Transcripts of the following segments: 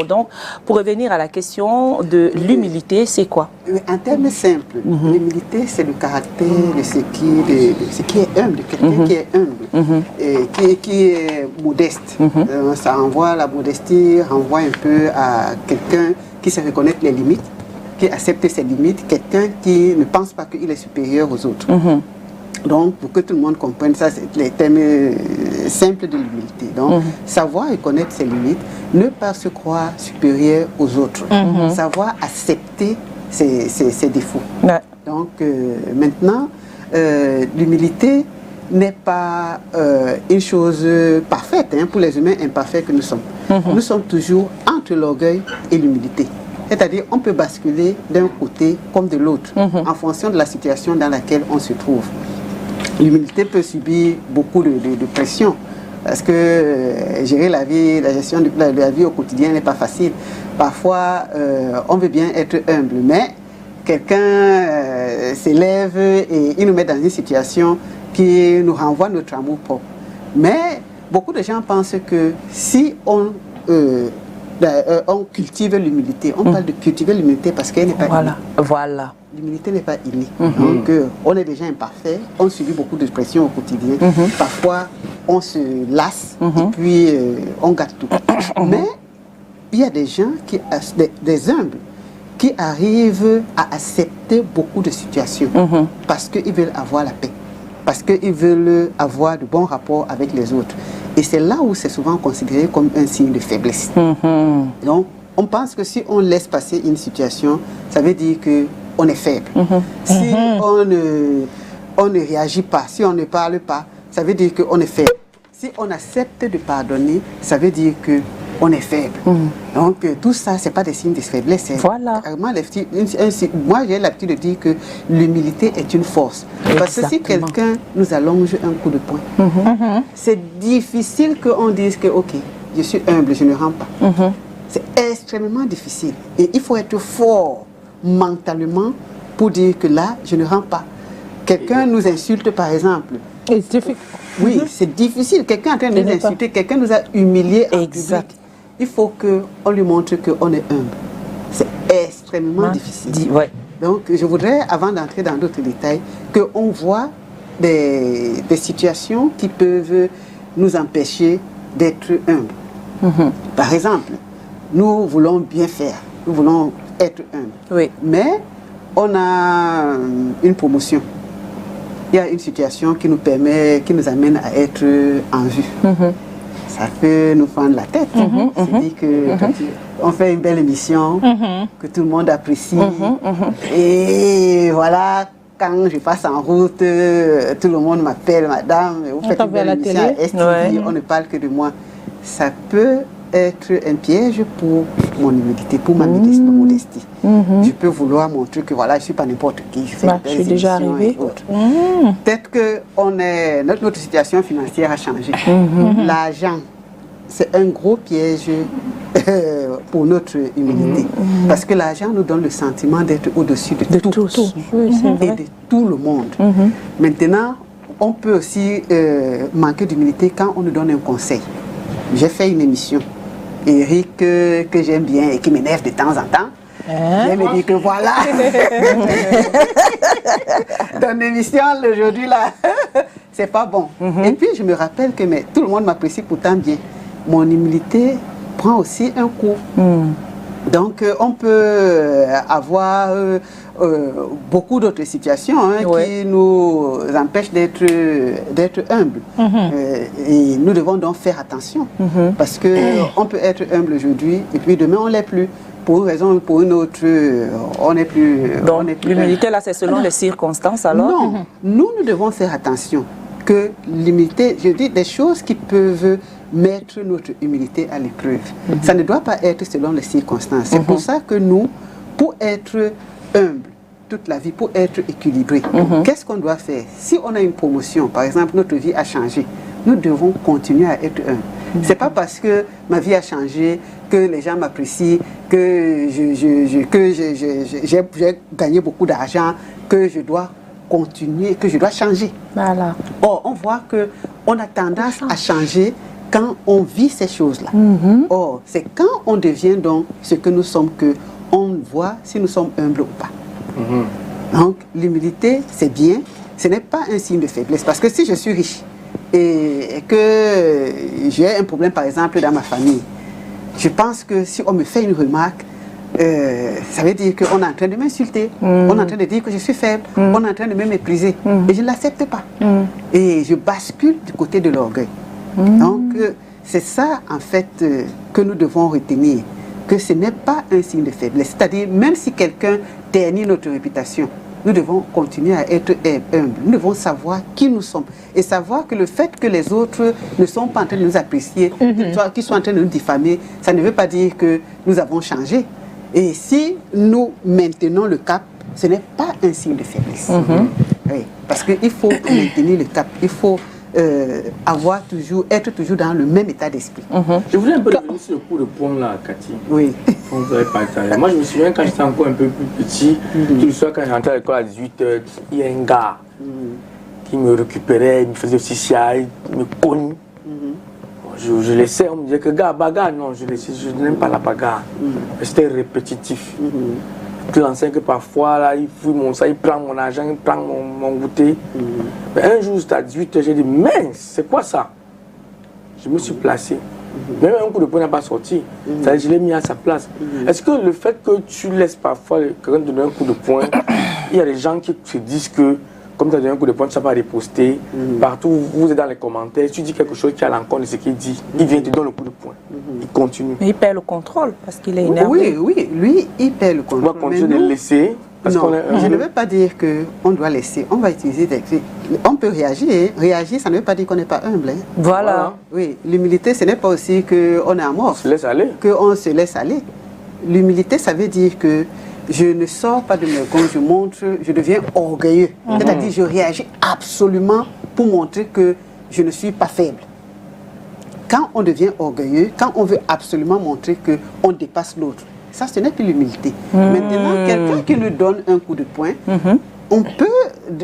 Donc, pour revenir à la question de l'humilité, c'est quoi? En termes simples, l'humilité, c'est le caractère de ce qui est humble, quelqu'un qui est humble, et qui est modeste. Ça renvoie, la modestie renvoie un peu à quelqu'un qui sait reconnaître les limites, qui accepte ses limites, quelqu'un qui ne pense pas qu'il est supérieur aux autres. Donc, pour que tout le monde comprenne ça, c'est les thèmes simples de l'humilité. Donc, savoir et connaître ses limites, ne pas se croire supérieur aux autres, savoir accepter ses défauts. Ouais. Donc, maintenant, l'humilité n'est pas une chose parfaite pour les humains imparfaits que nous sommes. Nous sommes toujours entre l'orgueil et l'humilité. C'est-à-dire, on peut basculer d'un côté comme de l'autre, en fonction de la situation dans laquelle on se trouve. L'humilité peut subir beaucoup de pression, parce que gérer la vie, la gestion de la vie au quotidien n'est pas facile. Parfois, on veut bien être humble, mais quelqu'un s'élève et il nous met dans une situation qui nous renvoie notre amour propre. Mais beaucoup de gens pensent que si on cultive l'humilité, on parle de cultiver l'humilité parce qu'elle n'est pas innée. Voilà. L'humilité n'est pas innée. Donc, on est déjà imparfait, on subit beaucoup de pression au quotidien. Parfois, on se lasse et puis on gâte tout. Mais il y a des gens, des humbles, qui arrivent à accepter beaucoup de situations parce qu'ils veulent avoir la paix, parce qu'ils veulent avoir de bons rapports avec les autres. Et c'est là où c'est souvent considéré comme un signe de faiblesse. Donc, on pense que si on laisse passer une situation, ça veut dire qu'on est faible. Si on ne réagit pas, si on ne parle pas, ça veut dire qu'on est faible. Si on accepte de pardonner, ça veut dire qu'on est faible. Donc, tout ça, ce n'est pas des signes de faiblesse. Voilà. Moi, j'ai l'habitude de dire que l'humilité est une force. Parce que si quelqu'un nous allonge un coup de poing, c'est difficile qu'on dise que, ok, je suis humble, je ne rends pas. C'est extrêmement difficile. Et il faut être fort mentalement pour dire que là, je ne rends pas. Quelqu'un nous insulte, par exemple. Oui, c'est difficile. Quelqu'un est en train de nous insulter, quelqu'un nous a humiliés en public. Il faut qu'on lui montre qu'on est humble. C'est extrêmement difficile. Donc, je voudrais, avant d'entrer dans d'autres détails, qu'on voit des situations qui peuvent nous empêcher d'être humbles. Par exemple, nous voulons bien faire, nous voulons être humbles. Mais on a une promotion. Il y a une situation qui nous permet, qui nous amène à être en vue. Ça peut nous prendre la tête. C'est-à-dire qu'on fait une belle émission, que tout le monde apprécie. Et voilà, quand je passe en route, tout le monde m'appelle, madame, vous faites une belle émission à STV, on ne parle que de moi. Ça peut être un piège pour mon humilité, pour ma modestie. Je peux vouloir montrer que voilà, je ne suis pas n'importe qui, je fais je suis déjà arrivée. Peut-être que notre situation financière a changé. L'argent, c'est un gros piège pour notre humilité. Parce que l'argent nous donne le sentiment d'être au-dessus de tous et de tout le monde. Maintenant, on peut aussi manquer d'humilité quand on nous donne un conseil. J'ai fait une émission, Eric, que j'aime bien et qui m'énerve de temps en temps. Je me dis que voilà, ton émission aujourd'hui là, c'est pas bon. Et puis je me rappelle que tout le monde m'apprécie pourtant bien. Mon humilité prend aussi un coup. Donc on peut avoir beaucoup d'autres situations qui nous empêchent d'être humbles. Et nous devons donc faire attention. Parce qu'on peut être humble aujourd'hui et puis demain on ne l'est plus. Pour une raison ou pour une autre, on n'est plus... Donc l'humilité là c'est selon les circonstances alors? Non, nous devons faire attention que l'humilité, je dis des choses qui peuvent mettre notre humilité à l'épreuve. Ça ne doit pas être selon les circonstances. C'est pour ça que nous, pour être humble toute la vie, pour être équilibré, qu'est-ce qu'on doit faire? Si on a une promotion, par exemple, notre vie a changé, nous devons continuer à être humbles. C'est pas parce que ma vie a changé, que les gens m'apprécient, que j'ai gagné beaucoup d'argent, que je dois continuer, que je dois changer. Voilà. Or, on voit qu'on a tendance à changer quand on vit ces choses-là. Or, c'est quand on devient donc ce que nous sommes que on voit si nous sommes humbles ou pas. Donc, l'humilité, c'est bien. Ce n'est pas un signe de faiblesse. Parce que si je suis riche et que j'ai un problème, par exemple, dans ma famille, je pense que si on me fait une remarque, ça veut dire qu'on est en train de m'insulter, on est en train de dire que je suis faible, on est en train de me mépriser. Et je ne l'accepte pas. Et je bascule du côté de l'orgueil. Donc, c'est ça, en fait, que nous devons retenir. Que ce n'est pas un signe de faiblesse. C'est-à-dire, même si quelqu'un ternit notre réputation, nous devons continuer à être humbles. Nous devons savoir qui nous sommes. Et savoir que le fait que les autres ne sont pas en train de nous apprécier, qu'ils sont en train de nous diffamer, ça ne veut pas dire que nous avons changé. Et si nous maintenons le cap, ce n'est pas un signe de faiblesse. Oui, parce qu'il faut maintenir le cap. Il faut être toujours dans le même état d'esprit. Je voulais un peu revenir sur le coup de poing là, Cathy. Oui. Moi, je me souviens quand j'étais encore un peu plus petit, tout le soir quand j'entrais à l'école à 18h, il y a un gars qui me récupérait, il me faisait aussi ça, il me cogne. Je laissais, on me disait que gars, bagarre, non, je n'aime pas la bagarre. C'était répétitif. Plus ancien que parfois, là, il fouille mon ça, il prend mon argent, il prend mon goûter. Mais un jour, c'était à 18h, j'ai dit, mince, c'est quoi ça? Je me suis placé. Même un coup de poing n'a pas sorti. C'est-à-dire, je l'ai mis à sa place. Est-ce que le fait que tu laisses parfois quelqu'un te donner un coup de poing, il y a des gens qui se disent que, comme tu as donné un coup de poing, tu ne vas pas reposter. Partout, vous êtes dans les commentaires, tu dis quelque chose qui a l'encontre de ce qu'il dit, il vient te donner le coup de poing. Il continue. Mais il perd le contrôle parce qu'il est énervé. Oui, lui, il perd le contrôle. On va continuer de le laisser. Parce non, je ne veux pas dire qu'on doit laisser. On va utiliser des... On peut réagir. Hein. Réagir, ça ne veut pas dire qu'on n'est pas humble. Hein. Voilà. Oui, l'humilité, ce n'est pas aussi qu'on est amorphe. On se laisse aller. Qu'on se laisse aller. L'humilité, ça veut dire que je ne sors pas de mes gonds, je montre, je deviens orgueilleux. C'est-à-dire je réagis absolument pour montrer que je ne suis pas faible. Quand on devient orgueilleux, quand on veut absolument montrer qu'on dépasse l'autre, ça, ce n'est plus l'humilité. Maintenant, quelqu'un qui nous donne un coup de poing, on peut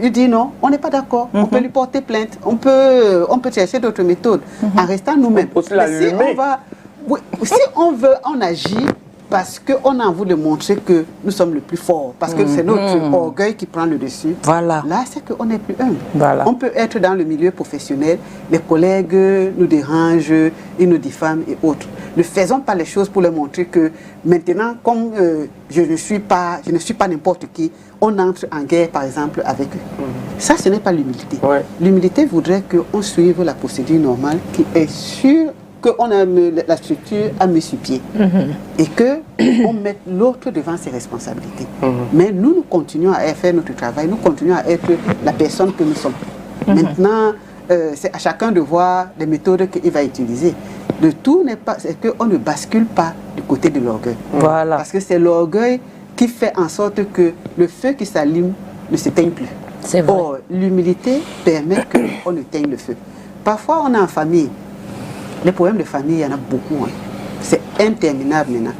lui dire non, on n'est pas d'accord. On peut lui porter plainte. On peut chercher d'autres méthodes en restant nous-mêmes. Si on veut, on agit parce qu'on a envie de montrer que nous sommes le plus fort, parce que c'est notre orgueil qui prend le dessus. Voilà. Là, c'est qu'on n'est plus humble. Voilà. On peut être dans le milieu professionnel, les collègues nous dérangent, ils nous diffament et autres. Ne faisons pas les choses pour leur montrer que maintenant, comme je ne suis pas n'importe qui, on entre en guerre, par exemple, avec eux. Ça, ce n'est pas l'humilité. Ouais. L'humilité voudrait qu'on suive la procédure normale qui est sûre qu'on a la structure à mes pieds et qu'on mette l'autre devant ses responsabilités. Mais nous continuons à faire notre travail, nous continuons à être la personne que nous sommes. Maintenant, c'est à chacun de voir les méthodes qu'il va utiliser. Le tout n'est pas, c'est qu'on ne bascule pas du côté de l'orgueil. Voilà. Parce que c'est l'orgueil qui fait en sorte que le feu qui s'allume ne s'éteigne plus. C'est vrai. Or, l'humilité permet qu'on éteigne le feu. Parfois, on est en famille. Les problèmes de famille, il y en a beaucoup. Hein. C'est interminable maintenant.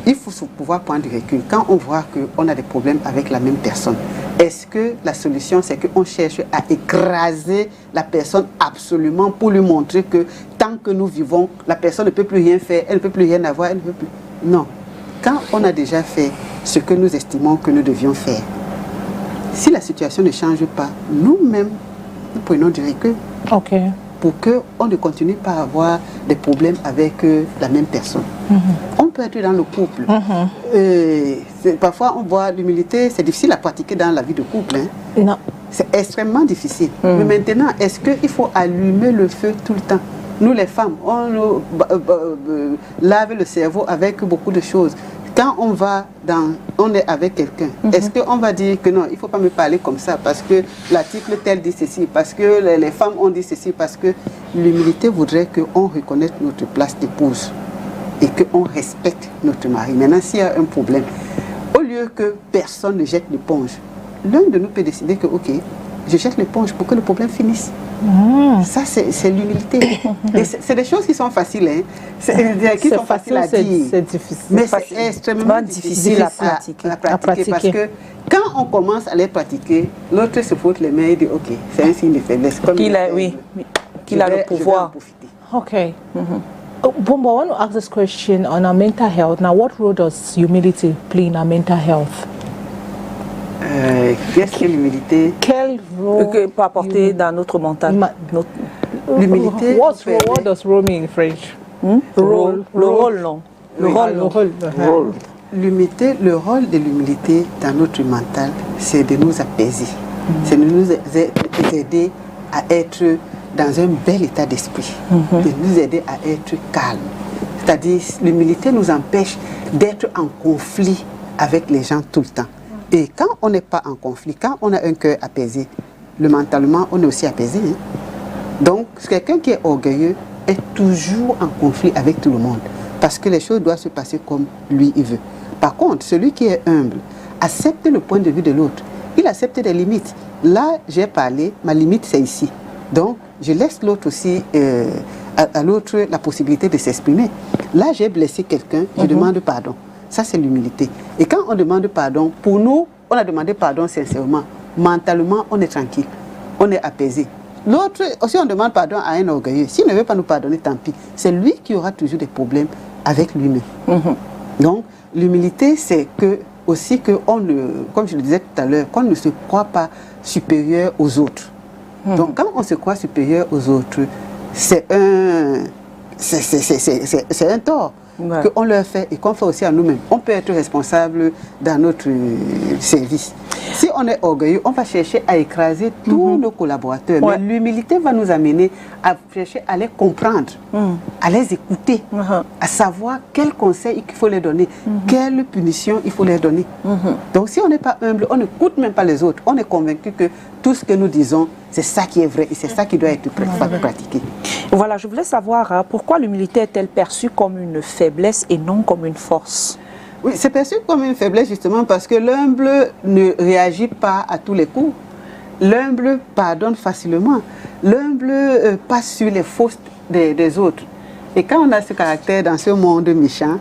Il faut pouvoir prendre du recul. Quand on voit qu'on a des problèmes avec la même personne, est-ce que la solution, c'est qu'on cherche à écraser la personne absolument pour lui montrer que tant que nous vivons, la personne ne peut plus rien faire, elle ne peut plus rien avoir, elle ne peut plus... Non. Quand on a déjà fait ce que nous estimons que nous devions faire, si la situation ne change pas, nous-mêmes, nous prenons du recul. Ok. Pour qu'on ne continue pas à avoir des problèmes avec la même personne. On peut être dans le couple. Parfois, on voit l'humilité, c'est difficile à pratiquer dans la vie de couple. Hein. Non. C'est extrêmement difficile. Mais maintenant, est-ce qu'il faut allumer le feu tout le temps? Nous, les femmes, on nous lave le cerveau avec beaucoup de choses. Quand on est avec quelqu'un, est-ce qu'on va dire que non, il ne faut pas me parler comme ça parce que l'article tel dit ceci, parce que les femmes ont dit ceci, parce que l'humilité voudrait qu'on reconnaisse notre place d'épouse et qu'on respecte notre mari. Maintenant, s'il y a un problème, au lieu que personne ne jette l'éponge, l'un de nous peut décider que, ok, je jette l'éponge pour que le problème finisse. Ça, c'est l'humilité. Et c'est des choses qui sont faciles. Hein. Qui sont faciles à dire. C'est difficile. Mais c'est extrêmement difficile à pratiquer. Parce que quand on commence à les pratiquer, l'autre se frotte les mains et dit, ok, c'est un signe de faiblesse. Qu'il a le pouvoir. Okay. Bumbo, I want to ask this question on our mental health. Now, what role does humility play in our mental health? Qu'est-ce que l'humilité? Quel rôle Que peut apporter dans notre mental? L'humilité. What does role mean in French? Le rôle, non. Le rôle. Le rôle de l'humilité dans notre mental, c'est de nous apaiser. C'est de nous aider à être dans un bel état d'esprit. De nous aider à être calme. C'est-à-dire, l'humilité nous empêche d'être en conflit avec les gens tout le temps. Et quand on n'est pas en conflit, quand on a un cœur apaisé, mentalement, on est aussi apaisé. Hein? Donc, quelqu'un qui est orgueilleux est toujours en conflit avec tout le monde. Parce que les choses doivent se passer comme lui, il veut. Par contre, celui qui est humble accepte le point de vue de l'autre. Il accepte des limites. Là, j'ai parlé, ma limite, c'est ici. Donc, je laisse l'autre aussi, à l'autre, la possibilité de s'exprimer. Là, j'ai blessé quelqu'un, je demande pardon. Ça, c'est l'humilité. Et quand on demande pardon, pour nous, on a demandé pardon sincèrement. Mentalement, on est tranquille. On est apaisé. L'autre, aussi, on demande pardon à un orgueilleux. S'il ne veut pas nous pardonner, tant pis. C'est lui qui aura toujours des problèmes avec lui-même. Donc, l'humilité, c'est que, aussi qu'on ne, comme je le disais tout à l'heure, qu'on ne se croit pas supérieur aux autres. Donc, quand on se croit supérieur aux autres, c'est un tort. Ouais. Qu'on leur fait et qu'on fait aussi à nous-mêmes. On peut être responsable dans notre service. Si on est orgueilleux, on va chercher à écraser tous nos collaborateurs. Ouais. Mais l'humilité va nous amener à chercher à les comprendre, à les écouter, à savoir quels conseils il faut leur donner, quelles punitions il faut leur donner. Donc si on n'est pas humble, on n'écoute même pas les autres. On est convaincu que tout ce que nous disons, c'est ça qui est vrai et c'est ça qui doit être pratiqué. Voilà, je voulais savoir pourquoi l'humilité est-elle perçue comme une faiblesse et non comme une force? Oui, c'est perçu comme une faiblesse justement parce que l'humble ne réagit pas à tous les coups. L'humble pardonne facilement. L'humble passe sur les fautes des autres. Et quand on a ce caractère dans ce monde méchant,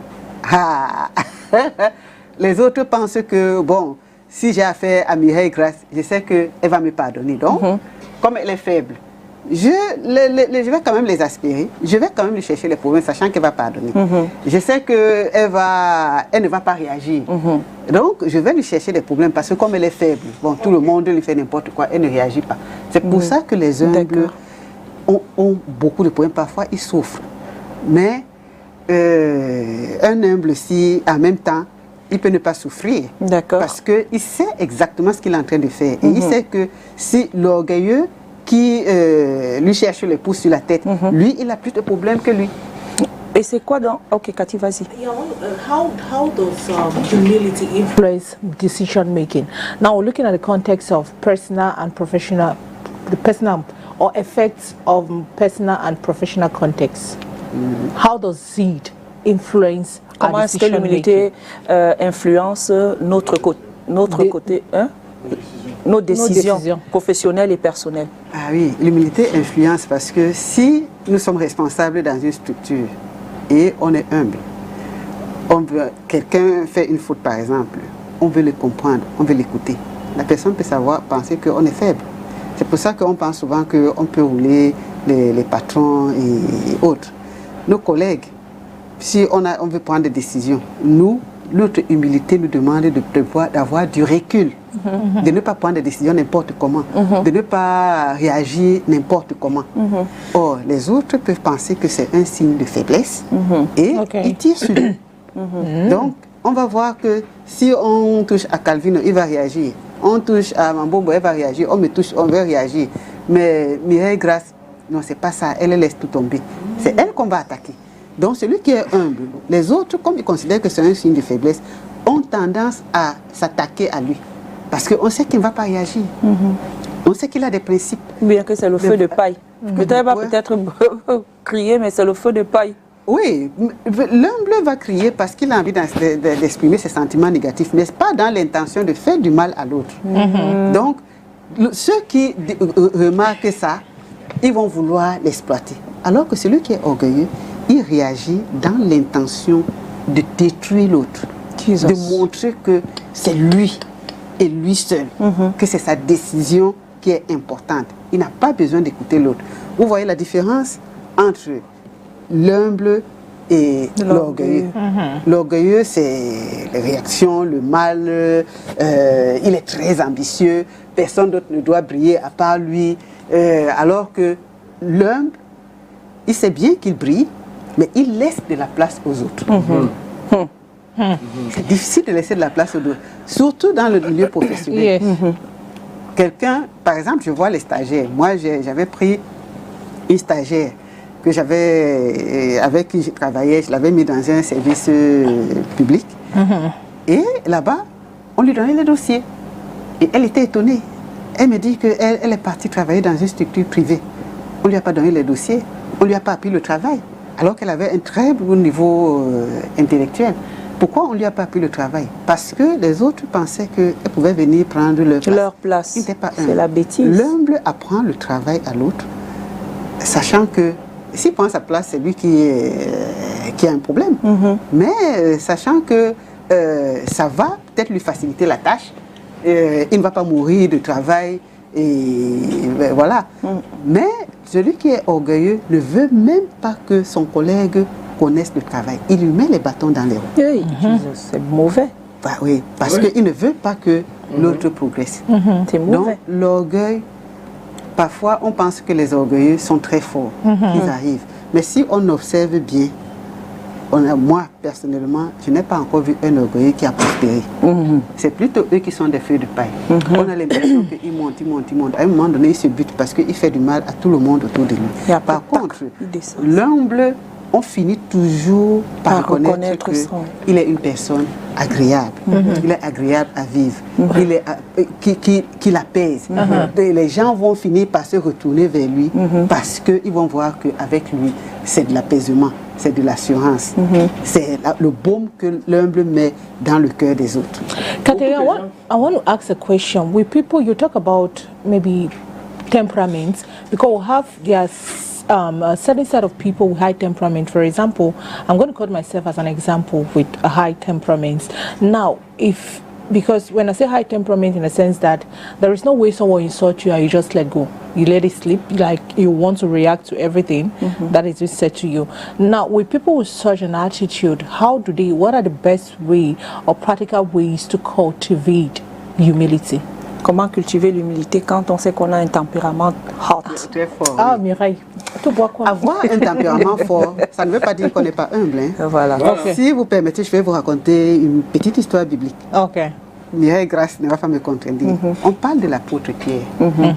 les autres pensent que, bon, si j'ai affaire à Mireille Grace, je sais qu'elle va me pardonner. Donc, comme elle est faible, je vais quand même les aspirer, je vais quand même lui chercher les problèmes, sachant qu'elle va pardonner. Je sais qu'elle ne va pas réagir. Donc, je vais lui chercher des problèmes parce que comme elle est faible, bon, tout le monde lui fait n'importe quoi, elle ne réagit pas. C'est pour ça que les humbles ont beaucoup de problèmes. Parfois, ils souffrent. Mais un humble, si en même temps, il peut ne pas souffrir. Parce qu'il sait exactement ce qu'il est en train de faire. Et il sait que si l'orgueilleux qui lui cherche les pouces sur la tête, lui, il a plus de problèmes que lui. Et c'est quoi dans... Ok, Cathy, vas-y. Yeah, how does humility influence decision making? Now, we're looking at the context of personal and professional, the personal or effects of personal and professional context. How does it influence Comment est-ce que l'humilité influence notre côté, hein? Nos décisions professionnelles et personnelles? Ah oui, l'humilité influence parce que si nous sommes responsables dans une structure et on est humble, quelqu'un fait une faute par exemple, on veut le comprendre, on veut l'écouter. La personne peut penser qu'on est faible. C'est pour ça qu'on pense souvent qu'on peut rouler les patrons et autres. Nos collègues, si on veut prendre des décisions, notre humilité nous demande d'avoir du recul, de ne pas prendre des décisions n'importe comment, de ne pas réagir n'importe comment. Or, les autres peuvent penser que c'est un signe de faiblesse et ils tirent sur nous. Donc, on va voir que si on touche à Calvino, il va réagir. On touche à Mambombo, elle va réagir. On me touche, on veut réagir. Mais Mireille Grace, non, c'est pas ça. Elle laisse tout tomber. C'est elle qu'on va attaquer. Donc, celui qui est humble, les autres, comme ils considèrent que c'est un signe de faiblesse, ont tendance à s'attaquer à lui. Parce qu'on sait qu'il ne va pas réagir. On sait qu'il a des principes. Bien que c'est le feu de paille. Peut-être va peut-être crier, mais c'est le feu de paille. Oui, l'humble va crier parce qu'il a envie d'exprimer ses sentiments négatifs, mais pas dans l'intention de faire du mal à l'autre. Donc, ceux qui remarquent ça, ils vont vouloir l'exploiter. Alors que celui qui est orgueilleux, il réagit dans l'intention de détruire l'autre, de montrer que c'est lui et lui seul, que c'est sa décision qui est importante. Il n'a pas besoin d'écouter l'autre. Vous voyez la différence entre l'humble et l'orgueilleux. L'orgueilleux, c'est les réactions, le mal, il est très ambitieux, personne d'autre ne doit briller à part lui, alors que l'humble, il sait bien qu'il brille, mais il laisse de la place aux autres. C'est difficile de laisser de la place aux autres, surtout dans le milieu professionnel. Quelqu'un, par exemple, je vois les stagiaires. Moi, j'avais pris une stagiaire que avec qui je travaillais, je l'avais mis dans un service public. Et là-bas, on lui donnait les dossiers. Et elle était étonnée. Elle me dit qu'elle est partie travailler dans une structure privée. On ne lui a pas donné les dossiers, on ne lui a pas appris le travail, alors qu'elle avait un très bon niveau intellectuel. Pourquoi on ne lui a pas appris le travail? Parce que les autres pensaient qu'elle pouvait venir prendre leur place. C'est la bêtise. L'humble apprend le travail à l'autre, sachant que s'il prend sa place, c'est lui qui a un problème. Mais sachant que ça va peut-être lui faciliter la tâche, il ne va pas mourir de travail, et voilà. Mais celui qui est orgueilleux ne veut même pas que son collègue connaisse le travail. Il lui met les bâtons dans les roues. C'est mauvais. Bah, oui, parce qu'il ne veut pas que l'autre progresse. C'est mauvais. Donc l'orgueil, parfois on pense que les orgueilleux sont très forts, qu'ils arrivent. Mais si on observe bien, moi personnellement, je n'ai pas encore vu un orgueilleux qui a prospéré. C'est plutôt eux qui sont des feux de paille. On a l'impression qu'ils montent, ils montent, ils montent. À un moment donné, il se bute parce qu'il fait du mal à tout le monde autour de lui. Par contre, l'humble, on finit toujours par reconnaître qu'il est une personne agréable. Il est agréable à vivre. Il est, qui l'apaise. Les gens vont finir par se retourner vers lui parce qu'ils vont voir qu'avec lui, c'est de l'apaisement, c'est de l'assurance. C'est le baume que l'humble met dans le cœur des autres. Catherine, I want to ask a question. With people, you talk about maybe temperaments, because we have a certain set of people with high temperament. For example, I'm going to quote myself as an example with a high temperament. Now, because when I say high temperament, in a sense that there is no way someone insults you and you just let go. You let it slip, like you want to react to everything that is said to you. Now, with people with such an attitude, what are the best way or practical ways to cultivate humility? Comment cultiver l'humilité quand on sait qu'on a un tempérament hot? Très fort. Ah, Mireille, tu bois quoi? Avoir un tempérament fort, ça ne veut pas dire qu'on n'est pas humble. Voilà. Si vous permettez, je vais vous raconter une petite histoire biblique. Ok. Mireille Grace ne va pas me contredire. On parle de l'apôtre Pierre,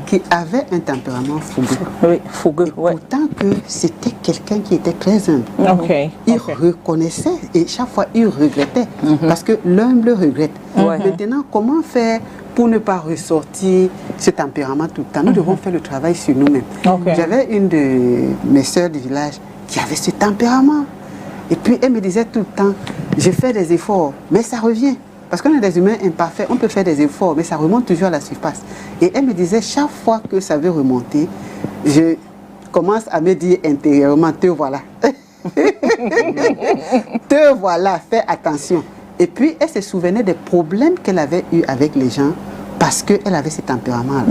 qui avait un tempérament fougueux. Oui, fougueux, Pourtant que c'était quelqu'un qui était très humble. Il reconnaissait et chaque fois il regrettait. Parce que l'humble regrette. Maintenant, comment faire pour ne pas ressortir ce tempérament tout le temps? Nous devons faire le travail sur nous-mêmes. J'avais une de mes sœurs du village qui avait ce tempérament. Et puis elle me disait tout le temps, je fais des efforts, mais ça revient. Parce qu'on est des humains imparfaits, on peut faire des efforts, mais ça remonte toujours à la surface. Et elle me disait, chaque fois que ça veut remonter, je commence à me dire intérieurement, te voilà. Te voilà, fais attention. Et puis, elle se souvenait des problèmes qu'elle avait eus avec les gens parce qu'elle avait ce tempérament-là.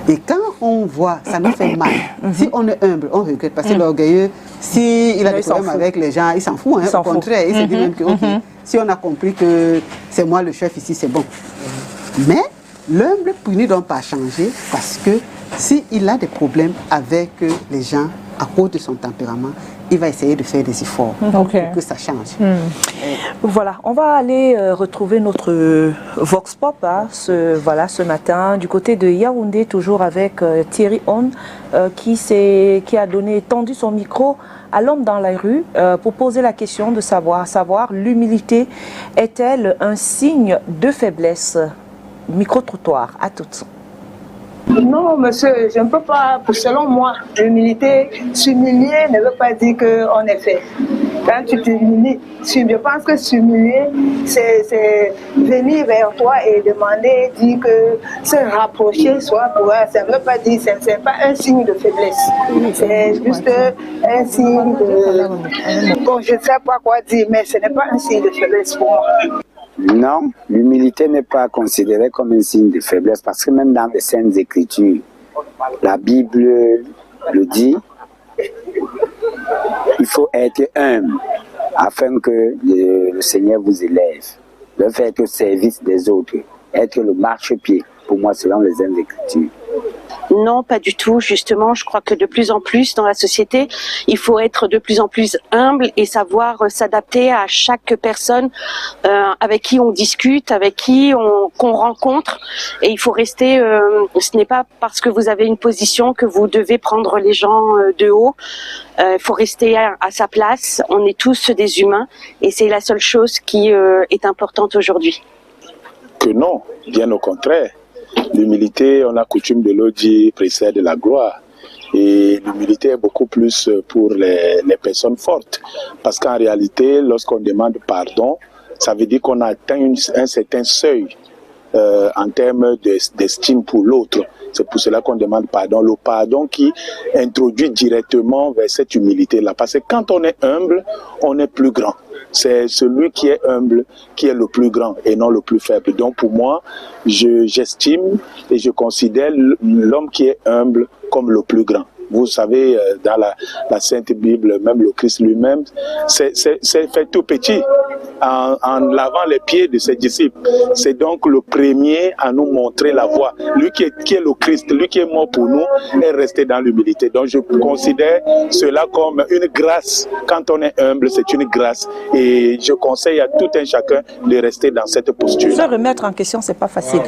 Et quand on voit, ça nous fait mal. Si on est humble, on regrette. Parce que l'orgueilleux, s'il a des problèmes avec les gens, il s'en fout. Au contraire, il se dit même que, si on a compris que c'est moi le chef ici, c'est bon. Mais l'humble finit donc par changer parce que s'il a des problèmes avec les gens à cause de son tempérament, il va essayer de faire des efforts pour que ça change. Voilà, on va aller retrouver notre Vox Pop ce matin du côté de Yaoundé, toujours avec Thierry Hon, qui a tendu son micro à l'homme dans la rue pour poser la question de savoir l'humilité est-elle un signe de faiblesse? Micro-trottoir, à toutes. Non, monsieur, je ne peux pas, selon moi, l'humilité, s'humilier ne veut pas dire qu'on est fait. Quand tu t'humilies, je pense que s'humilier, c'est venir vers toi et demander, dire que se rapprocher, soit pour ça ne veut pas dire, c'est pas un signe de faiblesse. C'est juste un signe de... Bon, je ne sais pas quoi dire, mais ce n'est pas un signe de faiblesse pour moi. Non, l'humilité n'est pas considérée comme un signe de faiblesse parce que même dans les Saintes Écritures, la Bible le dit, Il faut être humble afin que le Seigneur vous élève. Le faire au service des autres, être le marchepied, pour moi, selon les Écritures. Non, pas du tout. Justement, je crois que de plus en plus dans la société, il faut être de plus en plus humble et savoir s'adapter à chaque personne avec qui on discute, avec qui qu'on rencontre. Et il faut rester. Ce n'est pas parce que vous avez une position que vous devez prendre les gens de haut. Il faut rester à sa place. On est tous des humains et c'est la seule chose qui est importante aujourd'hui. Que non, bien au contraire. L'humilité, on a coutume de le dire, précède la gloire. Et l'humilité est beaucoup plus pour les personnes fortes. Parce qu'en réalité, lorsqu'on demande pardon, ça veut dire qu'on a atteint un certain seuil en termes d'estime pour l'autre. C'est pour cela qu'on demande pardon. Le pardon qui introduit directement vers cette humilité-là. Parce que quand on est humble, on est plus grand. C'est celui qui est humble qui est le plus grand et non le plus faible. Donc pour moi, j'estime et je considère l'homme qui est humble comme le plus grand. Vous savez, dans la Sainte Bible, même le Christ lui-même, c'est fait tout petit en lavant les pieds de ses disciples. C'est donc le premier à nous montrer la voie. Lui qui est le Christ, lui qui est mort pour nous, est resté dans l'humilité. Donc je considère cela comme une grâce. Quand on est humble, c'est une grâce. Et je conseille à tout un chacun de rester dans cette posture. Se remettre en question, c'est pas facile.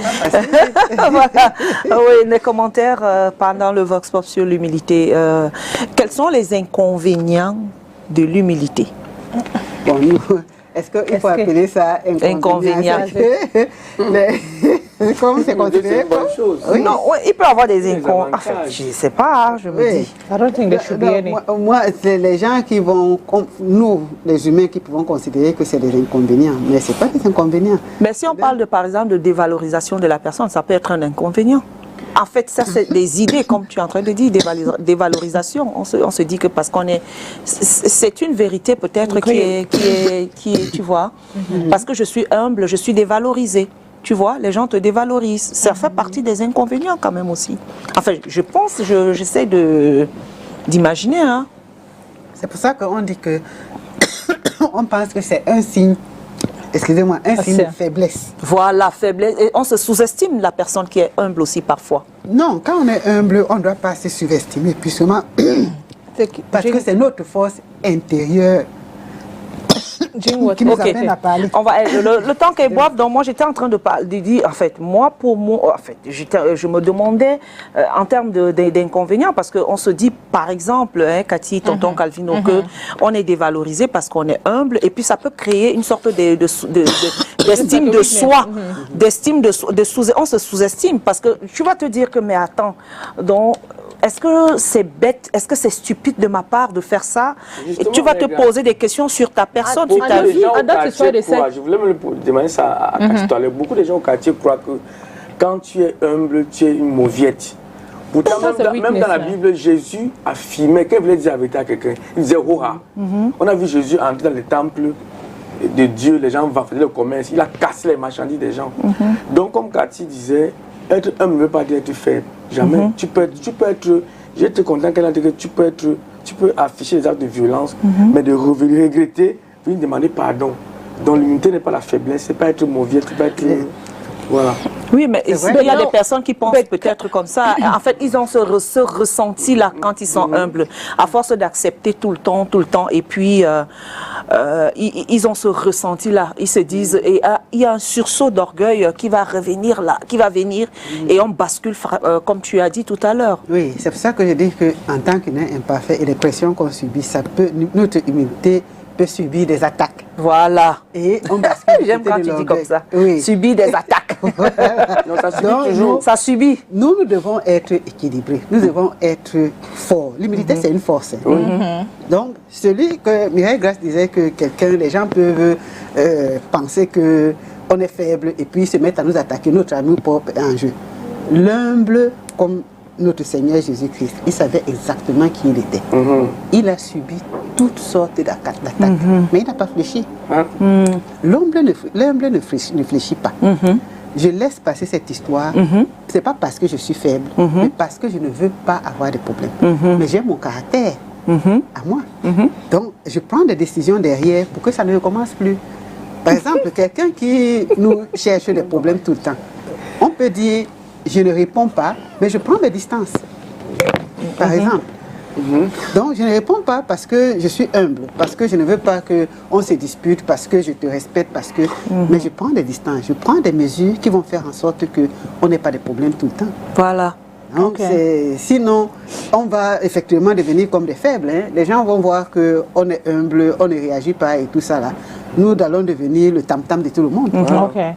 Voilà. Oui, les commentaires pendant le Vox Pop sur l'humilité. Quels sont les inconvénients de l'humilité? Bon, est-ce qu'il faut appeler ça inconvénient? Comme c'est considéré comme chose. Oui. Non, ouais, il peut y avoir des inconvénients. Enfin, je ne sais pas, je me dis. I don't think there should be any. Moi, c'est les gens qui vont, nous, les humains, qui pouvons considérer que c'est des inconvénients. Mais ce n'est pas des inconvénients. Mais si on parle, par exemple, de dévalorisation de la personne, ça peut être un inconvénient. En fait, ça, c'est des idées, comme tu es en train de dire, dévalorisation. On se dit que parce qu'on est... C'est une vérité peut-être qui est, tu vois. Parce que je suis humble, je suis dévalorisée. Tu vois, les gens te dévalorisent. Ça fait partie des inconvénients quand même aussi. Enfin, je pense, j'essaie d'imaginer. Hein. C'est pour ça qu'on dit que... on pense que c'est un signe... Excusez-moi, un signe de faiblesse. Voilà, faiblesse. Et on se sous-estime la personne qui est humble aussi parfois. Non, quand on est humble, on ne doit pas se sous-estimer, puistement parce que c'est notre force intérieure qui nous amène à parler. On va, le temps qu'elle boive, donc moi j'étais en train de dire, en fait, moi, je me demandais en termes d'inconvénients, parce qu'on se dit, par exemple, hein, Cathy, tonton Calvino, qu'on est dévalorisé parce qu'on est humble, et puis ça peut créer une sorte d'estime de soi, on se sous-estime, parce que tu vas te dire que, mais attends, donc... Est-ce que c'est bête, est-ce que c'est stupide de ma part de faire ça? Et tu vas te poser des questions sur ta personne, sur ta vie. Je voulais me demander ça à Cathy tout à l'heure. Beaucoup de gens au quartier croient que quand tu es humble, tu es une mauviette. Pourtant, même dans la Bible, Jésus affirmait, quand il voulait dire la vérité à quelqu'un, il disait Roha. On a vu Jésus entrer dans les temples de Dieu, les gens faire le commerce, il a cassé les marchandises des gens. Donc, comme Cathy disait, être humble ne veut pas dire être faible. Jamais. Tu peux être, j'étais content qu'elle a dit que tu peux afficher des actes de violence, mais de regretter, venir demander pardon. Donc l'unité n'est pas la faiblesse, c'est pas être mauvais, tu peux être... Voilà. Oui, mais il y a des personnes qui pensent peut-être comme ça. En fait, ils ont ce ressenti-là quand ils sont humbles, à force d'accepter tout le temps, et puis ils ont ce ressenti-là. Ils se disent, et il y a un sursaut d'orgueil qui va revenir là, qui va venir, et on bascule, comme tu as dit tout à l'heure. Oui, c'est pour ça que je dis qu'en tant qu'humain imparfait et les pressions qu'on subit, notre humilité peut subir des attaques. Voilà. Et on bascule. J'aime quand tu dis comme ça. Oui. Subir des attaques. Non, ça subit toujours. Ça subit. Nous devons être équilibrés. Nous devons être forts. L'humilité, c'est une force. Donc, celui que Mireille Grace disait que les gens peuvent penser qu'on est faible et puis se mettre à nous attaquer, notre amour propre est en jeu. L'humble, comme notre Seigneur Jésus-Christ, il savait exactement qui il était. Il a subi toutes sortes d'attaques, mais il n'a pas fléchi. L'humble ne fléchit pas. Je laisse passer cette histoire. C'est pas parce que je suis faible, mais parce que je ne veux pas avoir de problème. Mais j'ai mon caractère. à moi. Donc, je prends des décisions derrière pour que ça ne recommence plus. Par exemple, quelqu'un qui nous cherche des problèmes tout le temps, on peut dire, je ne réponds pas, mais je prends mes distances. Par exemple. Donc, je ne réponds pas parce que je suis humble, parce que je ne veux pas qu'on se dispute, parce que je te respecte, parce que... Mais je prends des distances, je prends des mesures qui vont faire en sorte qu'on n'ait pas de problèmes tout le temps. Voilà. Donc, sinon, on va effectivement devenir comme des faibles. Hein. Les gens vont voir qu'on est humble, on ne réagit pas et tout ça là. Nous allons devenir le tam-tam de tout le monde. Okay.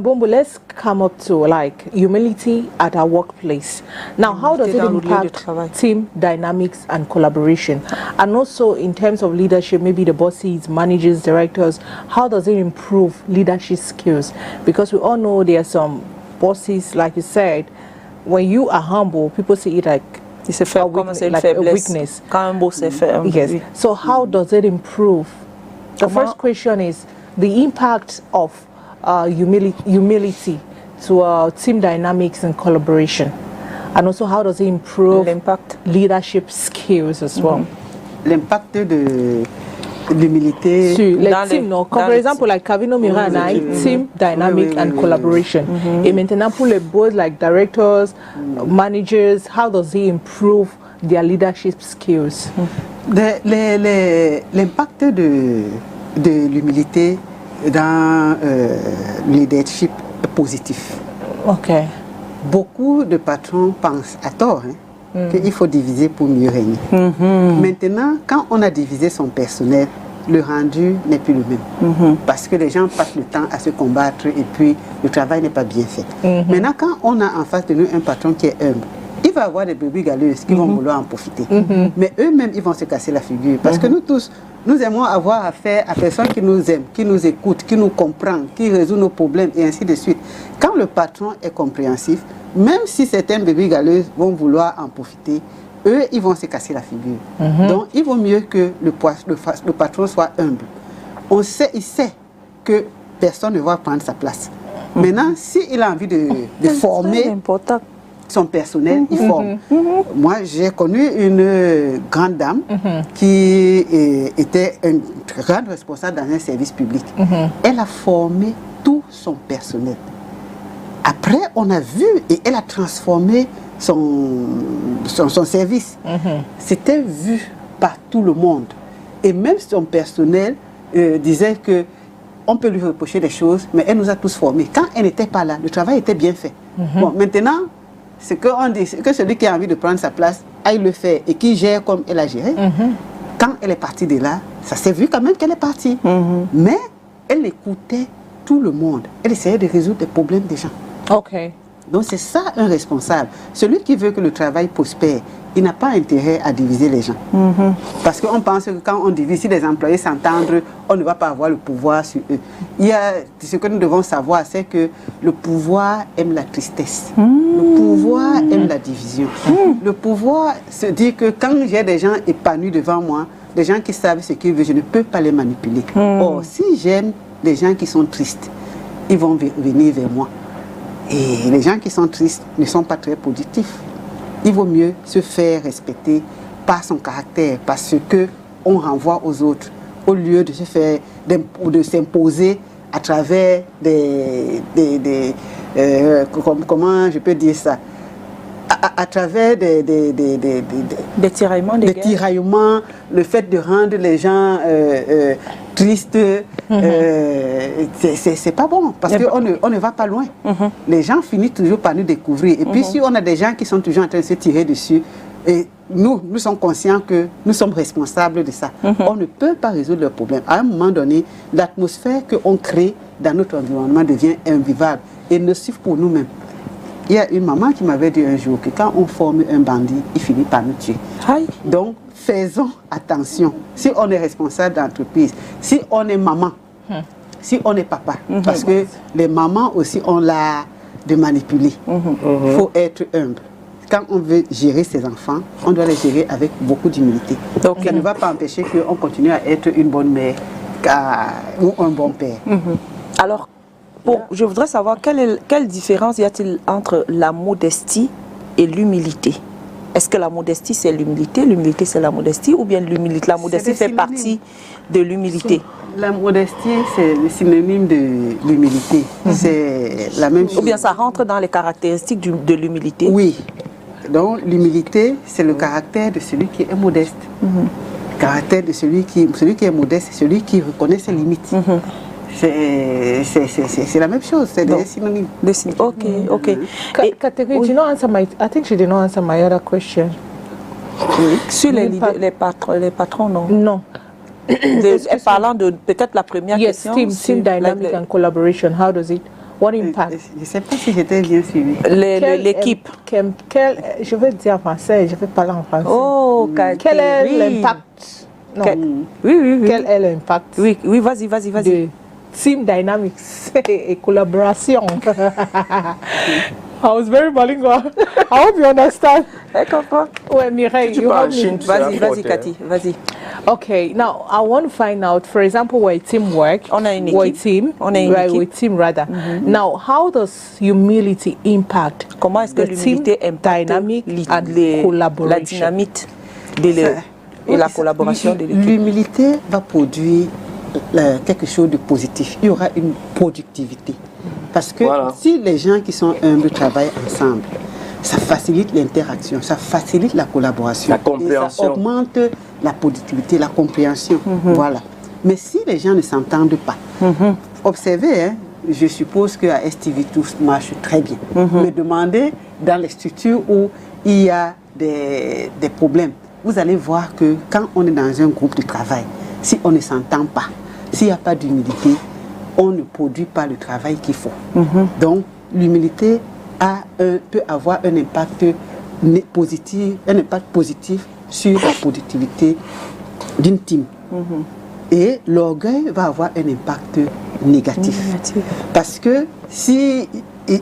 Bombo, let's come up to like humility at our workplace. Now, how does it impact team dynamics and collaboration? And also in terms of leadership, maybe the bosses, managers, directors, how does it improve leadership skills? Because we all know there are some bosses, like you said, when you are humble, people see it like it's a weakness. Yes. So how does it improve? The first question is the impact of humility to team dynamics and collaboration, and also how does it improve leadership skills as well? L'impact de l'humilité sur les teams, non? Comme par exemple, like Kavino Mira and I, team dynamic and collaboration. Et maintenant pour les boards like directors, managers, how does it improve their leadership skills? L'impact de l'humilité dans le leadership positif. Ok. Beaucoup de patrons pensent à tort qu'il faut diviser pour mieux régner. Maintenant, quand on a divisé son personnel, le rendu n'est plus le même. Parce que les gens passent le temps à se combattre et puis le travail n'est pas bien fait. Maintenant, quand on a en face de nous un patron qui est humble, il va avoir des brebis galeuses qui vont vouloir en profiter. Mais eux-mêmes, ils vont se casser la figure. Parce que nous tous, nous aimons avoir affaire à personne qui nous aime, qui nous écoute, qui nous comprend, qui résout nos problèmes et ainsi de suite. Quand le patron est compréhensif, même si certaines brebis galeuses vont vouloir en profiter, eux, ils vont se casser la figure. Donc, il vaut mieux que le patron soit humble. Il sait que personne ne va prendre sa place. Maintenant, s'il a envie de former son personnel, il forme. Moi, j'ai connu une grande dame qui était une grande responsable dans un service public. Elle a formé tout son personnel. Après, on a vu et elle a transformé son service. C'était vu par tout le monde. Et même son personnel disait que on peut lui reprocher des choses, mais elle nous a tous formés. Quand elle n'était pas là, le travail était bien fait. Bon, maintenant, c'est qu'on dit que celui qui a envie de prendre sa place aille le faire et qui gère comme elle a géré. Quand elle est partie de là, ça s'est vu quand même qu'elle est partie. Mais elle écoutait tout le monde. Elle essayait de résoudre les problèmes des gens. Ok. Donc c'est ça un responsable. Celui qui veut que le travail prospère, il n'a pas intérêt à diviser les gens. Parce qu'on pense que quand on divise, si les employés s'entendent, on ne va pas avoir le pouvoir sur eux. Ce que nous devons savoir, c'est que le pouvoir aime la tristesse. Le pouvoir aime la division. Le pouvoir se dit que quand j'ai des gens épanouis devant moi, des gens qui savent ce qu'ils veulent, je ne peux pas les manipuler. Or, si j'aime les gens qui sont tristes, ils vont venir vers moi. Et les gens qui sont tristes ne sont pas très productifs. Il vaut mieux se faire respecter par son caractère, parce qu'on renvoie aux autres, au lieu de se faire, de s'imposer à travers comment je peux dire ça, à travers des tiraillements, le fait de rendre les gens tristes, c'est pas bon, parce qu'on ne va pas loin. Les gens finissent toujours par nous découvrir. Et puis si on a des gens qui sont toujours en train de se tirer dessus, et nous sommes conscients que nous sommes responsables de ça. On ne peut pas résoudre le problème. À un moment donné, l'atmosphère qu'on crée dans notre environnement devient invivable et nocif pour nous-mêmes. Il y a une maman qui m'avait dit un jour que quand on forme un bandit, il finit par nous tuer. Donc, faisons attention. Si on est responsable d'entreprise, si on est maman, si on est papa, parce que les mamans aussi ont l'art de manipuler. Il faut être humble. Quand on veut gérer ses enfants, on doit les gérer avec beaucoup d'humilité. Donc, ça ne va pas empêcher qu'on continue à être une bonne mère ou un bon père. Alors, je voudrais savoir quelle différence y a-t-il entre la modestie et l'humilité? Est-ce que la modestie, c'est l'humilité, l'humilité, c'est la modestie, ou bien la modestie fait partie de l'humilité? La modestie, c'est le synonyme de l'humilité. C'est la même chose. Ou bien ça rentre dans les caractéristiques de l'humilité? Oui. Donc, l'humilité, c'est le caractère de celui qui est modeste. Le caractère de celui qui est modeste, c'est celui qui reconnaît ses limites. C'est la même chose, c'est des synonymes. Ok. Catherine, did not answer I think she did not answer my other question. Sur les patrons, non? Non. Parlant de peut-être la première question. Team dynamic and collaboration, how does it, what impact? Je ne sais pas si j'étais bien suivie. L'équipe. Je vais dire en français, je vais parler en français. Oh, quel est l'impact? Oui. Quel est l'impact? Oui, vas-y. De team dynamics et collaboration. I was very bilingual. I hope you understand. I comprends. Ouais, Mireille, you help me. Vas-y, Cathy, vas-y. Okay, now I want to find out, for example, we're a teamwork. On a une équipe. We're a team. We're a team, rather. Now, how does humility impact? Comment est-ce que l'humilité impacte dynamique and collaboration? La dynamite et la collaboration de l'équipe? L'humilité va produire quelque chose de positif. Il y aura une productivité. Parce que si les gens qui sont humbles travaillent ensemble, ça facilite l'interaction, ça facilite la collaboration. La compréhension. Et ça augmente la productivité, la compréhension. Voilà. Mais si les gens ne s'entendent pas, observez, hein, je suppose qu'à STV tout marche très bien. Mais demandez dans les structures où il y a des problèmes. Vous allez voir que quand on est dans un groupe de travail, si on ne s'entend pas, s'il n'y a pas d'humilité, on ne produit pas le travail qu'il faut. Donc, l'humilité peut avoir un impact positif sur la productivité d'une team. Et l'orgueil va avoir un impact négatif. Parce que si,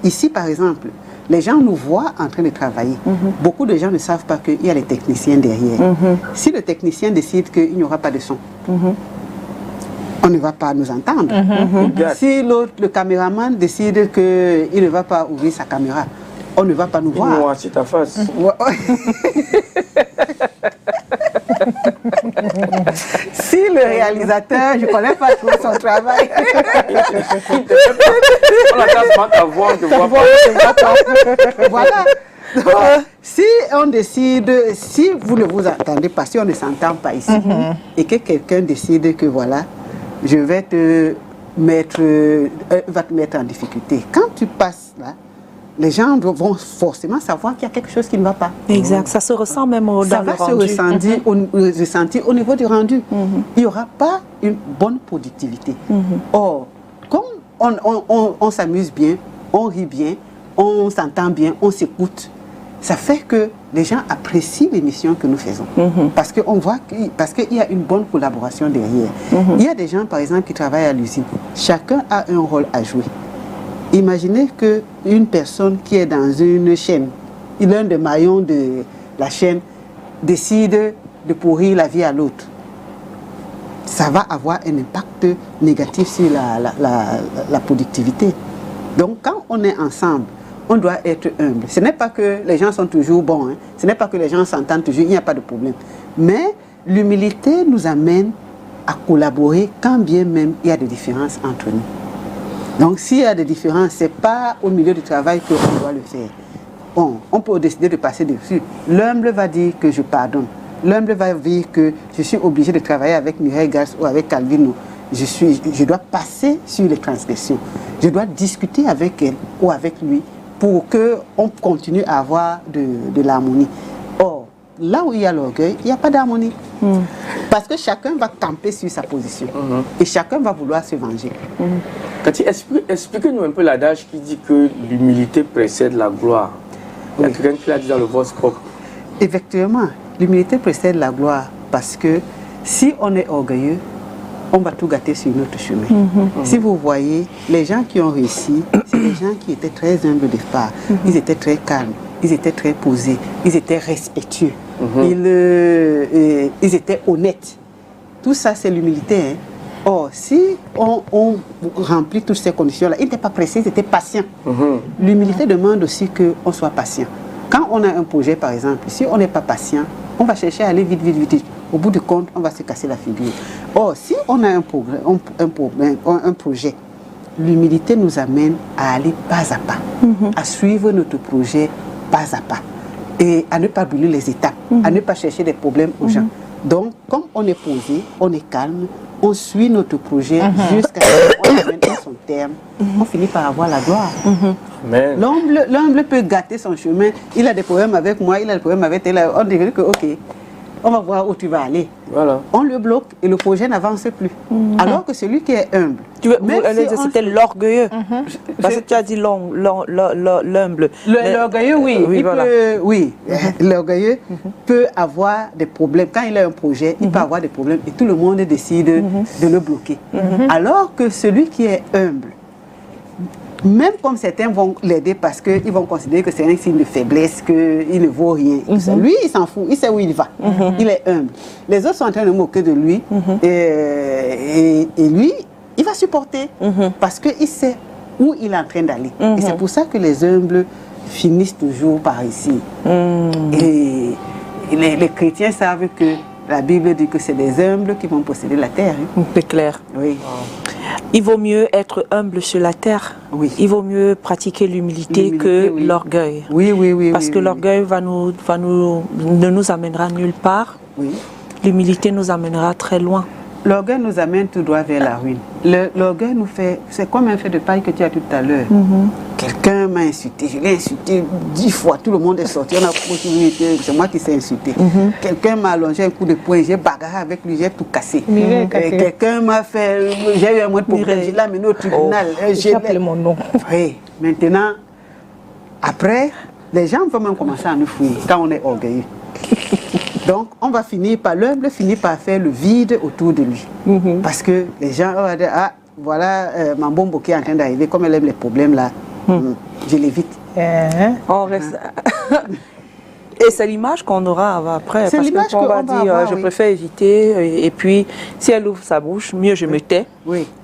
ici par exemple, les gens nous voient en train de travailler, beaucoup de gens ne savent pas qu'il y a les techniciens derrière. Si le technicien décide qu'il n'y aura pas de son, on ne va pas nous entendre. Si le caméraman décide qu'il ne va pas ouvrir sa caméra, on ne va pas nous voir. Moi, c'est ta face. Si le réalisateur, je ne connais pas trop son travail. On a quasiment ta voix, on te voit pas. Voilà. Donc, si on décide, si vous ne vous entendez pas, si on ne s'entend pas ici, et que quelqu'un décide que voilà, je vais va te mettre en difficulté. Quand tu passes là, les gens vont forcément savoir qu'il y a quelque chose qui ne va pas. Exact, ça se ressent même dans le rendu. Ça va se ressentir au niveau du rendu. Il n'y aura pas une bonne productivité. Or, comme on s'amuse bien, on rit bien, on s'entend bien, on s'écoute, ça fait que les gens apprécient l'émission que nous faisons. Parce qu'on voit qu'il y a une bonne collaboration derrière. Il y a des gens, par exemple, qui travaillent à l'usine. Chacun a un rôle à jouer. Imaginez qu'une personne qui est dans une chaîne, l'un des maillons de la chaîne, décide de pourrir la vie à l'autre. Ça va avoir un impact négatif sur la productivité. Donc, quand on est ensemble, on doit être humble. Ce n'est pas que les gens sont toujours bons, hein. Ce n'est pas que les gens s'entendent toujours, il n'y a pas de problème. Mais l'humilité nous amène à collaborer quand bien même il y a des différences entre nous. Donc s'il y a des différences, ce n'est pas au milieu du travail qu'on doit le faire. Bon, on peut décider de passer dessus. L'humble va dire que je pardonne. L'humble va dire que je suis obligé de travailler avec Mireille Garce ou avec Calvino. Je dois passer sur les transgressions. Je dois discuter avec elle ou avec lui pour qu'on continue à avoir de l'harmonie. Or, là où il y a l'orgueil, il n'y a pas d'harmonie. Parce que chacun va camper sur sa position. Et chacun va vouloir se venger. Cathy, expliquez-nous un peu l'adage qui dit que l'humilité précède la gloire. Il y a quelqu'un qui l'a dit dans le Vox Pop. Effectivement, l'humilité précède la gloire parce que si on est orgueilleux, on va tout gâter sur notre chemin. Si vous voyez, les gens qui ont réussi, c'est des gens qui étaient très humbles au départ. Ils étaient très calmes, ils étaient très posés, ils étaient respectueux, ils étaient honnêtes. Tout ça, c'est l'humilité. Hein. Or, si on remplit toutes ces conditions-là, ils n'étaient pas pressés, ils étaient patients. L'humilité demande aussi qu'on soit patient. Quand on a un projet, par exemple, si on n'est pas patient, on va chercher à aller vite, vite, vite. Au bout du compte, on va se casser la figure. Or, si on a un projet, l'humilité nous amène à aller pas à pas, à suivre notre projet pas à pas et à ne pas brûler les étapes, à ne pas chercher des problèmes aux gens. Donc, comme on est posé, on est calme, on suit notre projet jusqu'à ce qu'on amène à son terme, on finit par avoir la gloire. L'humble peut gâter son chemin. Il a des problèmes avec moi, il a des problèmes avec elle. On dirait que, ok, on va voir où tu vas aller. Voilà. On le bloque et le projet n'avance plus. Alors que celui qui est humble... C'était l'orgueilleux. Parce que tu as dit l'humble. L'orgueilleux, oui. L'orgueilleux peut avoir des problèmes. Quand il a un projet, il peut avoir des problèmes et tout le monde décide de le bloquer. Alors que celui qui est humble, même comme certains vont l'aider parce qu'ils vont considérer que c'est un signe de faiblesse, qu'il ne vaut rien. Lui, il s'en fout, il sait où il va. Il est humble. Les autres sont en train de moquer de lui et lui, il va supporter parce qu'il sait où il est en train d'aller. Et c'est pour ça que les humbles finissent toujours par ici. Et les chrétiens savent que la Bible dit que c'est les humbles qui vont posséder la terre. C'est clair. Oui. Il vaut mieux être humble sur la terre. Oui. Il vaut mieux pratiquer l'humilité que l'orgueil. Oui. Parce que l'orgueil ne nous amènera nulle part. Oui. L'humilité nous amènera très loin. L'orgueil nous amène tout droit vers la ruine. L'orgueil nous fait... C'est comme un fait de paille que tu as tout à l'heure. Quelqu'un m'a insulté, je l'ai insulté 10 fois, tout le monde est sorti, on a continué, c'est moi qui s'est insulté. Quelqu'un m'a allongé un coup de poing, j'ai bagarré avec lui, j'ai tout cassé. Quelqu'un m'a fait... J'ai eu un mot de problème, je l'ai amené au tribunal. J'ai appelé mon nom. Oui, maintenant, après, les gens vont même commencer à nous fuir quand on est orgueilleux. Donc, on va finir par, l'humble finit par faire le vide autour de lui. Parce que les gens vont dire, ah, voilà Mambombo qui est en train d'arriver, comme elle aime les problèmes là, je l'évite. On reste... Et c'est l'image qu'on aura après. C'est l'image qu'on va dire, avoir, je préfère éviter. Et puis, si elle ouvre sa bouche, mieux je me tais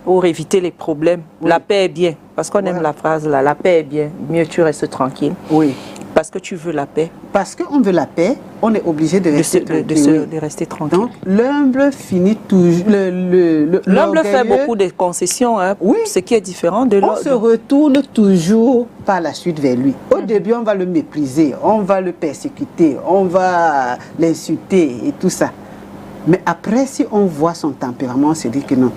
pour éviter les problèmes. La paix est bien. Parce qu'on aime la phrase là, la paix est bien. Mieux tu restes tranquille. Oui. Parce que tu veux la paix. Parce qu'on veut la paix, on est obligé de rester tranquille. De rester tranquille. Donc, l'humble finit toujours... L'humble fait beaucoup de concessions, hein, ce qui est différent de l'autre. On se retourne toujours par la suite vers lui. Au début, on va le mépriser, on va le persécuter, on va l'insulter et tout ça. Mais après, si on voit son tempérament, on se dit que non,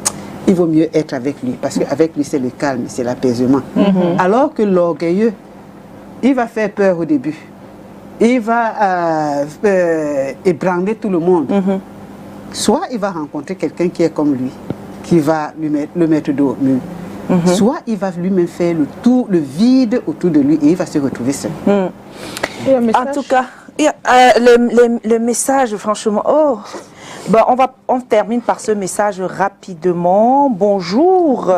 il vaut mieux être avec lui. Parce qu'avec lui, c'est le calme, c'est l'apaisement. Alors que l'orgueilleux, il va faire peur au début. Il va ébranler tout le monde. Soit il va rencontrer quelqu'un qui est comme lui, qui va le mettre dos nu. Soit il va lui-même faire le vide autour de lui et il va se retrouver seul. En tout cas, le message, franchement, bon, on termine par ce message rapidement. Bonjour.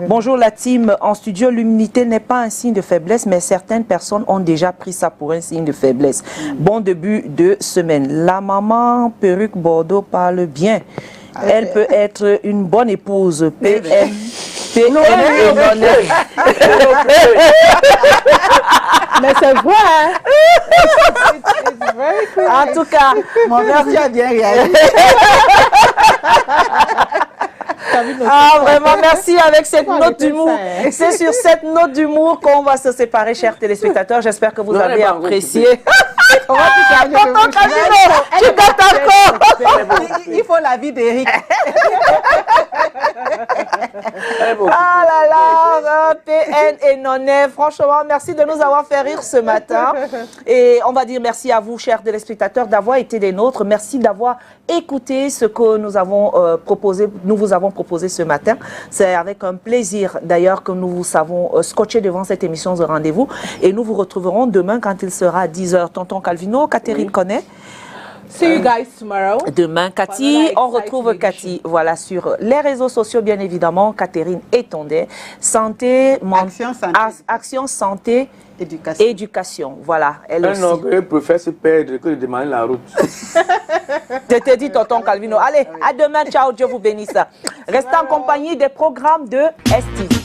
Bonjour la team en studio. L'humilité n'est pas un signe de faiblesse, mais certaines personnes ont déjà pris ça pour un signe de faiblesse. Bon début de semaine. La maman perruque Bordeaux parle bien. Elle peut être une bonne épouse. PN. Mais c'est vrai, hein? En tout cas, mon merci a bien réagi. Ah, vraiment, merci avec cette note d'humour. C'est sur cette note d'humour qu'on va se séparer, chers téléspectateurs. J'espère que vous avez apprécié. Tonton Calvino, tu t'attends encore. Il faut la vie d'Éric. Ah là là, PN et Nonet, franchement, merci de nous avoir fait rire ce matin. Et on va dire merci à vous, chers téléspectateurs, d'avoir été des nôtres. Merci d'avoir écouté ce que nous avons vous avons proposé ce matin. C'est avec un plaisir d'ailleurs que nous vous avons scotché devant cette émission de rendez-vous. Et nous vous retrouverons demain quand il sera 10h. Tonton Calvino, Catherine connaît. See you guys tomorrow. Demain, Cathy, on retrouve Cathy, voilà, sur les réseaux sociaux, bien évidemment, Catherine Etondé. Santé, Action, santé, éducation. Voilà, elle aussi. Un homme préfère se perdre que de demander la route. Je te dis, tonton Calvino. Allez, à demain, ciao, Dieu vous bénisse. Restez en compagnie des programmes de STV.